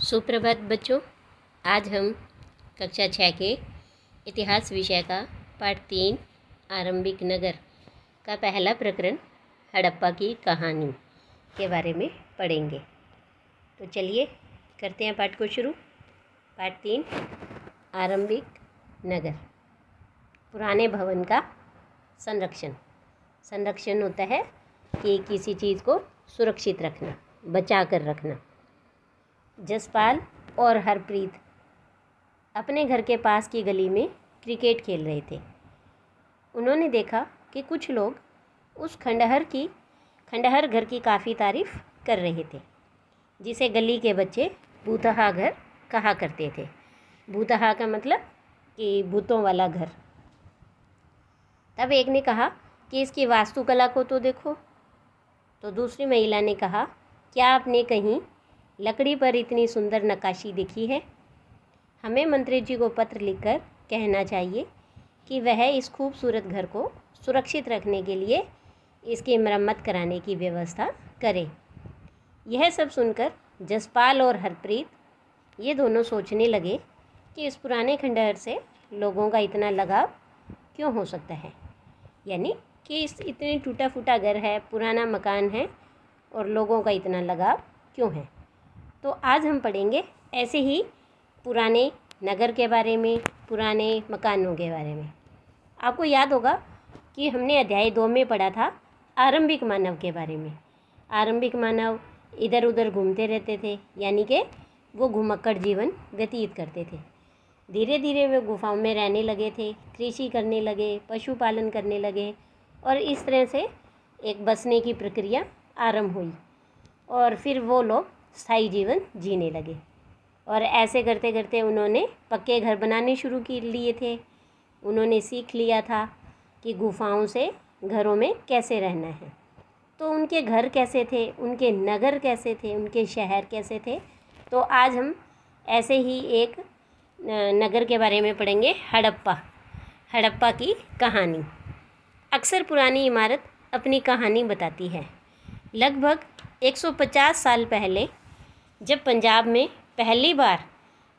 सुप्रभात बच्चों। आज हम कक्षा 6 के इतिहास विषय का पाठ 3 आरंभिक नगर का पहला प्रकरण हड़प्पा की कहानी के बारे में पढ़ेंगे। तो चलिए करते हैं पाठ को शुरू। पाठ 3 आरंभिक नगर। पुराने भवन का संरक्षण होता है कि किसी चीज़ को सुरक्षित रखना, बचा कर रखना। जसपाल और हरप्रीत अपने घर के पास की गली में क्रिकेट खेल रहे थे। उन्होंने देखा कि कुछ लोग उस खंडहर घर की काफ़ी तारीफ़ कर रहे थे, जिसे गली के बच्चे भूतहा घर कहा करते थे। भूतहा का मतलब कि भूतों वाला घर। तब एक ने कहा कि इसकी वास्तुकला को तो देखो। तो दूसरी महिला ने कहा, क्या आपने कहीं लकड़ी पर इतनी सुंदर नक्काशी देखी है? हमें मंत्री जी को पत्र लिखकर कहना चाहिए कि वह इस खूबसूरत घर को सुरक्षित रखने के लिए इसकी मरम्मत कराने की व्यवस्था करें। यह सब सुनकर जसपाल और हरप्रीत ये दोनों सोचने लगे कि इस पुराने खंडहर से लोगों का इतना लगाव क्यों हो सकता है, यानी कि इस इतनी टूटा फूटा घर है, पुराना मकान है और लोगों का इतना लगाव क्यों है। तो आज हम पढ़ेंगे ऐसे ही पुराने नगर के बारे में, पुराने मकानों के बारे में। आपको याद होगा कि हमने अध्याय 2 में पढ़ा था आरंभिक मानव के बारे में। आरंभिक मानव इधर उधर घूमते रहते थे, यानी कि वो घुमक्कड़ जीवन व्यतीत करते थे। धीरे धीरे वे गुफाओं में रहने लगे थे, कृषि करने लगे, पशुपालन करने लगे और इस तरह से एक बसने की प्रक्रिया आरंभ हुई और फिर वो लोग स्थायी जीवन जीने लगे। और ऐसे करते करते उन्होंने पक्के घर बनाने शुरू कर लिए थे। उन्होंने सीख लिया था कि गुफाओं से घरों में कैसे रहना है। तो उनके घर कैसे थे, उनके नगर कैसे थे, उनके शहर कैसे थे। तो आज हम ऐसे ही एक नगर के बारे में पढ़ेंगे, हड़प्पा की कहानी। अक्सर पुरानी इमारत अपनी कहानी बताती है। लगभग 150 साल पहले जब पंजाब में पहली बार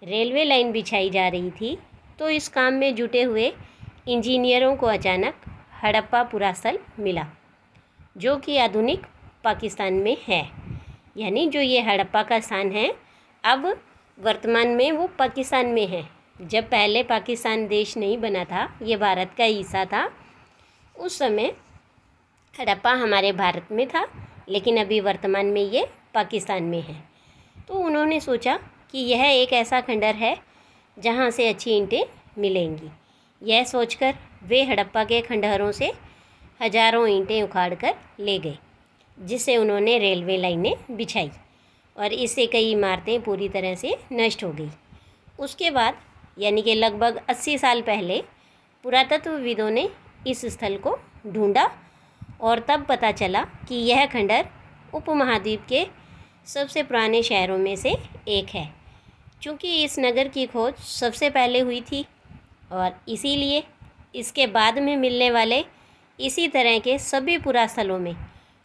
रेलवे लाइन बिछाई जा रही थी, तो इस काम में जुटे हुए इंजीनियरों को अचानक हड़प्पा पुरास्थल मिला, जो कि आधुनिक पाकिस्तान में है। यानी जो ये हड़प्पा का स्थान है, अब वर्तमान में वो पाकिस्तान में है। जब पहले पाकिस्तान देश नहीं बना था, ये भारत का हिस्सा था, उस समय हड़प्पा हमारे भारत में था, लेकिन अभी वर्तमान में ये पाकिस्तान में है। तो उन्होंने सोचा कि यह एक ऐसा खंडहर है जहाँ से अच्छी ईंटें मिलेंगी। यह सोचकर वे हड़प्पा के खंडहरों से हजारों ईंटें उखाड़कर ले गए, जिससे उन्होंने रेलवे लाइनें बिछाई और इससे कई इमारतें पूरी तरह से नष्ट हो गई। उसके बाद यानी कि लगभग 80 साल पहले पुरातत्वविदों ने इस स्थल को ढूंढा और तब पता चला कि यह खंडहर उपमहाद्वीप के सबसे पुराने शहरों में से एक है। चूँकि इस नगर की खोज सबसे पहले हुई थी और इसीलिए इसके बाद में मिलने वाले इसी तरह के सभी पुरास्थलों में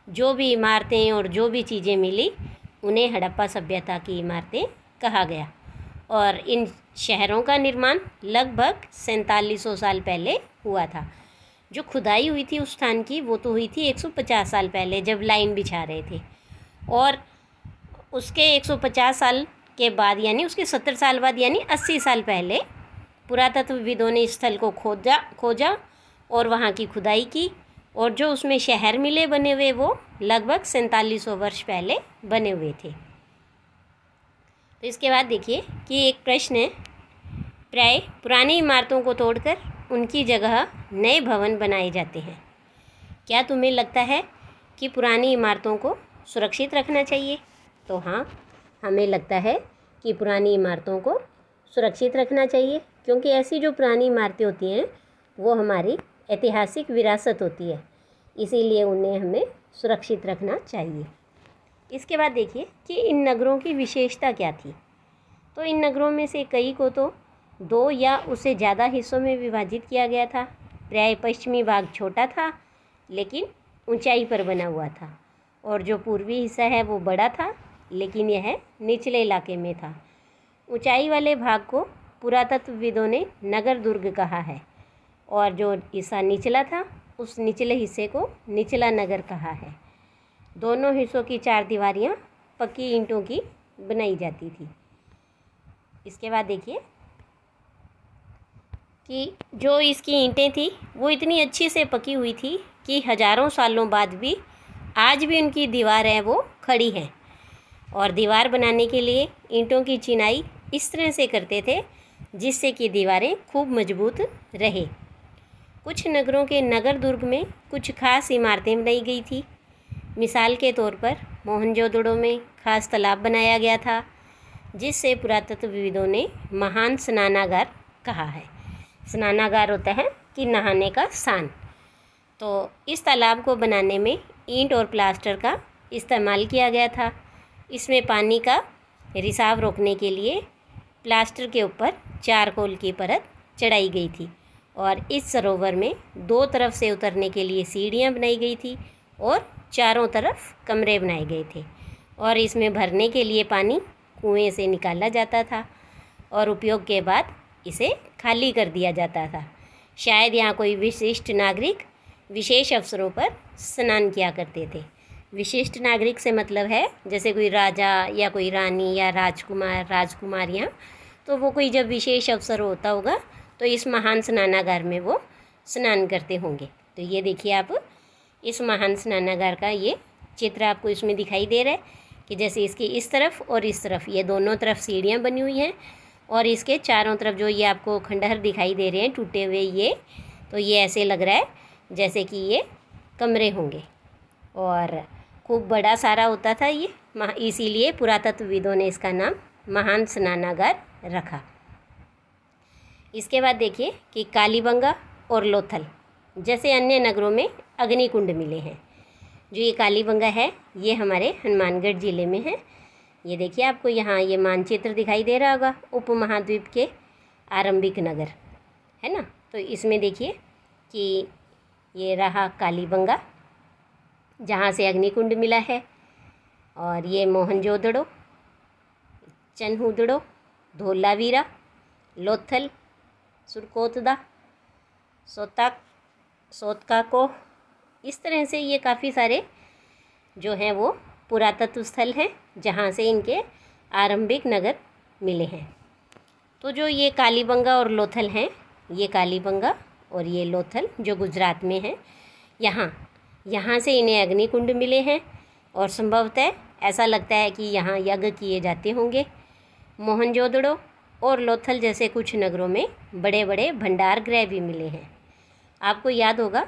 जो भी इमारतें और जो भी चीज़ें मिली, उन्हें हड़प्पा सभ्यता की इमारतें कहा गया। और इन शहरों का निर्माण लगभग 4700 साल पहले हुआ था। जो खुदाई हुई थी उस स्थान की, वो तो हुई थी 150 साल पहले, जब लाइन बिछा रहे थे। और उसके 150 साल के बाद यानी उसके 70 साल बाद यानी 80 साल पहले पुरातत्वविदों ने इस स्थल को खोजा और वहाँ की खुदाई की, और जो उसमें शहर मिले बने हुए, वो लगभग 4700 वर्ष पहले बने हुए थे। तो इसके बाद देखिए कि एक प्रश्न है, प्राय पुरानी इमारतों को तोड़कर उनकी जगह नए भवन बनाए जाते हैं। क्या तुम्हें लगता है कि पुरानी इमारतों को सुरक्षित रखना चाहिए? तो हाँ, हमें लगता है कि पुरानी इमारतों को सुरक्षित रखना चाहिए, क्योंकि ऐसी जो पुरानी इमारतें होती हैं वो हमारी ऐतिहासिक विरासत होती है, इसीलिए उन्हें हमें सुरक्षित रखना चाहिए। इसके बाद देखिए कि इन नगरों की विशेषता क्या थी। तो इन नगरों में से कई को तो 2 या उससे ज़्यादा हिस्सों में विभाजित किया गया था। प्राय पश्चिमी भाग छोटा था लेकिन ऊंचाई पर बना हुआ था, और जो पूर्वी हिस्सा है वो बड़ा था लेकिन यह निचले इलाके में था। ऊंचाई वाले भाग को पुरातत्वविदों ने नगर दुर्ग कहा है और जो हिस्सा निचला था उस निचले हिस्से को निचला नगर कहा है। दोनों हिस्सों की चारदीवारियाँ पक्की ईंटों की बनाई जाती थी। इसके बाद देखिए कि जो इसकी ईंटें थी वो इतनी अच्छी से पकी हुई थी कि हज़ारों सालों बाद भी आज भी उनकी दीवार है वो खड़ी है। और दीवार बनाने के लिए ईंटों की चिनाई इस तरह से करते थे जिससे कि दीवारें खूब मजबूत रहे। कुछ नगरों के नगर दुर्ग में कुछ खास इमारतें बनाई गई थी। मिसाल के तौर पर मोहनजोदड़ो में खास तालाब बनाया गया था जिससे पुरातत्वविदों ने महान स्नानागार कहा है। स्नानागार होता है कि नहाने का स्थान। तो इस तालाब को बनाने में ईंट और प्लास्टर का इस्तेमाल किया गया था। इसमें पानी का रिसाव रोकने के लिए प्लास्टर के ऊपर चारकोल की परत चढ़ाई गई थी और इस सरोवर में दो तरफ से उतरने के लिए सीढ़ियाँ बनाई गई थी और चारों तरफ कमरे बनाए गए थे और इसमें भरने के लिए पानी कुएं से निकाला जाता था और उपयोग के बाद इसे खाली कर दिया जाता था। शायद यहाँ कोई विशिष्ट नागरिक विशेष अवसरों पर स्नान किया करते थे। विशिष्ट नागरिक से मतलब है जैसे कोई राजा या कोई रानी या राजकुमार राजकुमारियाँ, तो वो कोई जब विशेष अवसर होता होगा तो इस महान स्नानागार में वो स्नान करते होंगे। तो ये देखिए आप इस महान स्नानागार का ये चित्र आपको इसमें दिखाई दे रहा है कि जैसे इसकी इस तरफ और इस तरफ ये दोनों तरफ सीढ़ियाँ बनी हुई हैं और इसके चारों तरफ जो ये आपको खंडहर दिखाई दे रहे हैं टूटे हुए, ये तो ये ऐसे लग रहा है जैसे कि ये कमरे होंगे और खूब बड़ा सारा होता था ये, इसीलिए पुरातत्वविदों ने इसका नाम महान स्नानागार रखा। इसके बाद देखिए कि कालीबंगा और लोथल जैसे अन्य नगरों में अग्निकुंड मिले हैं। जो ये कालीबंगा है ये हमारे हनुमानगढ़ ज़िले में है। ये देखिए आपको यहाँ ये मानचित्र दिखाई दे रहा होगा उपमहाद्वीप के आरंभिक नगर, है ना। तो इसमें देखिए कि ये रहा कालीबंगा जहाँ से अग्निकुंड मिला है और ये मोहनजोदड़ो, चनहुदड़ो, धोलावीरा, लोथल, सुरकोतदा, सोतकाको, इस तरह से ये काफ़ी सारे जो हैं वो पुरातत्व स्थल हैं जहाँ से इनके आरंभिक नगर मिले हैं। तो जो ये कालीबंगा और लोथल हैं, ये कालीबंगा और ये लोथल जो गुजरात में है, यहाँ से इन्हें अग्निकुंड मिले हैं और संभवतः ऐसा लगता है कि यहाँ यज्ञ किए जाते होंगे। मोहनजोदड़ो और लोथल जैसे कुछ नगरों में बड़े बड़े भंडार गृह भी मिले हैं। आपको याद होगा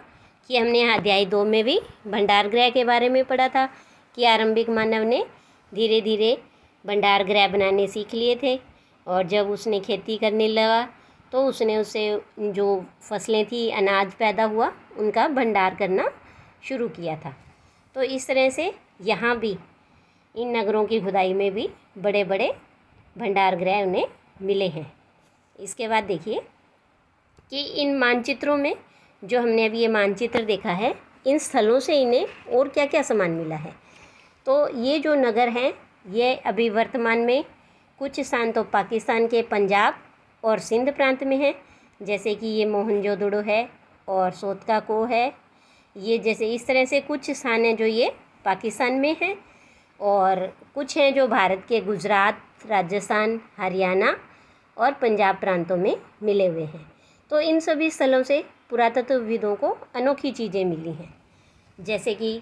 कि हमने अध्याय 2 में भी भंडार गृह के बारे में पढ़ा था कि आरंभिक मानव ने धीरे धीरे भंडार गृह बनाने सीख लिए थे और जब उसने खेती करने लगा तो उसने उससे जो फसलें थी, अनाज पैदा हुआ, उनका भंडार करना शुरू किया था। तो इस तरह से यहाँ भी इन नगरों की खुदाई में भी बड़े बड़े भंडार गृह उन्हें मिले हैं। इसके बाद देखिए कि इन मानचित्रों में जो हमने अभी ये मानचित्र देखा है, इन स्थलों से इन्हें और क्या क्या सामान मिला है। तो ये जो नगर हैं ये अभी वर्तमान में कुछ स्थान तो पाकिस्तान के पंजाब और सिंध प्रांत में है, जैसे कि ये मोहनजोदड़ो है और सोतकाको है। ये जैसे इस तरह से कुछ स्थान हैं जो ये पाकिस्तान में हैं और कुछ हैं जो भारत के गुजरात, राजस्थान, हरियाणा और पंजाब प्रांतों में मिले हुए हैं। तो इन सभी स्थलों से पुरातत्वविदों को अनोखी चीज़ें मिली हैं, जैसे कि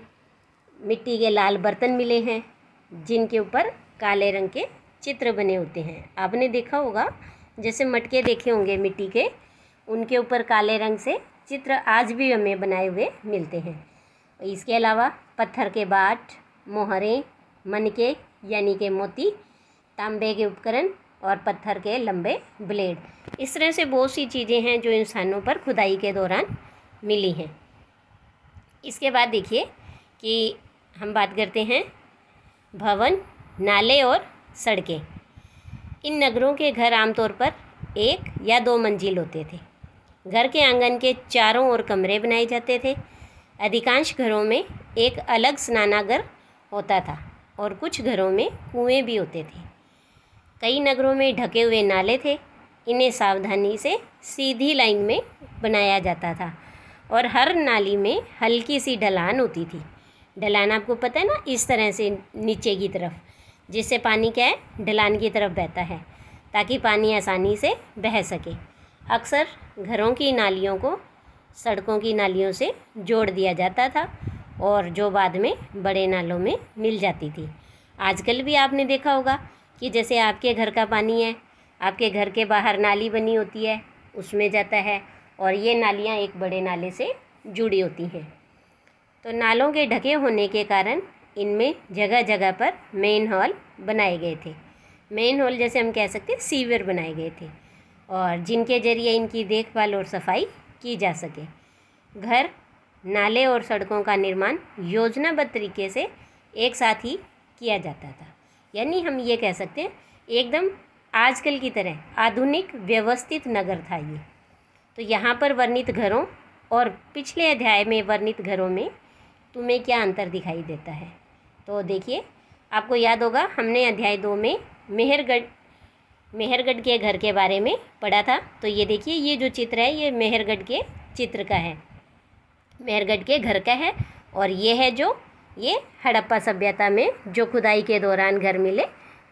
मिट्टी के लाल बर्तन मिले हैं जिनके ऊपर काले रंग के चित्र बने होते हैं। आपने देखा होगा जैसे मटके देखे होंगे मिट्टी के, उनके ऊपर काले रंग से चित्र आज भी हमें बनाए हुए मिलते हैं। इसके अलावा पत्थर के बाट, मोहरें, मनके यानी के मोती, तांबे के उपकरण और पत्थर के लंबे ब्लेड, इस तरह से बहुत सी चीज़ें हैं जो इंसानों पर खुदाई के दौरान मिली हैं। इसके बाद देखिए कि हम बात करते हैं भवन, नाले और सड़कें। इन नगरों के घर आमतौर पर 1 या 2 मंजिल होते थे। घर के आंगन के चारों ओर कमरे बनाए जाते थे। अधिकांश घरों में एक अलग स्नानागार होता था और कुछ घरों में कुएं भी होते थे। कई नगरों में ढके हुए नाले थे। इन्हें सावधानी से सीधी लाइन में बनाया जाता था और हर नाली में हल्की सी ढलान होती थी। ढलान आपको पता है ना, इस तरह से नीचे की तरफ, जिससे पानी क्या है, ढलान की तरफ बहता है ताकि पानी आसानी से बह सके। अक्सर घरों की नालियों को सड़कों की नालियों से जोड़ दिया जाता था और जो बाद में बड़े नालों में मिल जाती थी। आजकल भी आपने देखा होगा कि जैसे आपके घर का पानी है, आपके घर के बाहर नाली बनी होती है, उसमें जाता है और ये नालियाँ एक बड़े नाले से जुड़ी होती हैं। तो नालों के ढके होने के कारण इनमें जगह जगह पर मेन हॉल बनाए गए थे। मेन हॉल जैसे हम कह सकते हैं सीवर बनाए गए थे और जिनके ज़रिए इनकी देखभाल और सफाई की जा सके। घर, नाले और सड़कों का निर्माण योजनाबद्ध तरीके से एक साथ ही किया जाता था। यानी हम ये कह सकते हैं एकदम आजकल की तरह आधुनिक व्यवस्थित नगर था ये। तो यहाँ पर वर्णित घरों और पिछले अध्याय में वर्णित घरों में तुम्हें क्या अंतर दिखाई देता है? तो देखिए, आपको याद होगा हमने अध्याय 2 में मेहरगढ़ के घर के बारे में पढ़ा था। तो ये देखिए, ये जो चित्र है ये मेहरगढ़ के चित्र का है, मेहरगढ़ के घर का है। और ये है जो ये हड़प्पा सभ्यता में जो खुदाई के दौरान घर मिले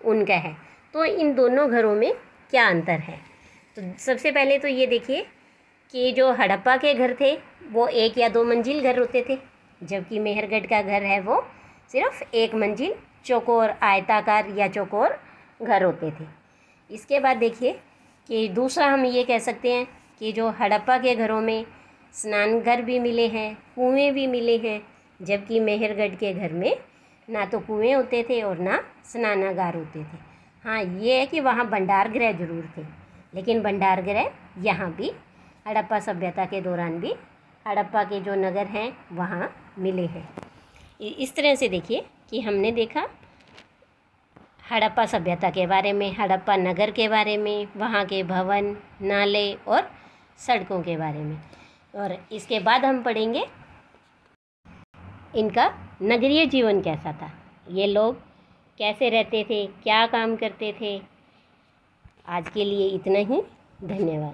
उनका है। तो इन दोनों घरों में क्या अंतर है? तो सबसे पहले तो ये देखिए कि जो हड़प्पा के घर थे वो 1 या 2 मंजिल घर होते थे, जबकि मेहरगढ़ का घर है वो सिर्फ 1 मंजिल चौकोर आयताकार या चौकोर घर होते थे। इसके बाद देखिए कि दूसरा हम ये कह सकते हैं कि जो हड़प्पा के घरों में स्नान घर भी मिले हैं, कुएँ भी मिले हैं, जबकि मेहरगढ़ के घर में ना तो कुएँ होते थे और ना स्नानागार होते थे। हाँ, ये है कि वहाँ भंडार गृह जरूर थे, लेकिन भंडार गृह यहाँ भी हड़प्पा सभ्यता के दौरान भी हड़प्पा के जो नगर हैं वहाँ मिले हैं। इस तरह से देखिए कि हमने देखा हड़प्पा सभ्यता के बारे में, हड़प्पा नगर के बारे में, वहाँ के भवन, नाले और सड़कों के बारे में। और इसके बाद हम पढ़ेंगे इनका नगरीय जीवन कैसा था, ये लोग कैसे रहते थे, क्या काम करते थे। आज के लिए इतना ही। धन्यवाद।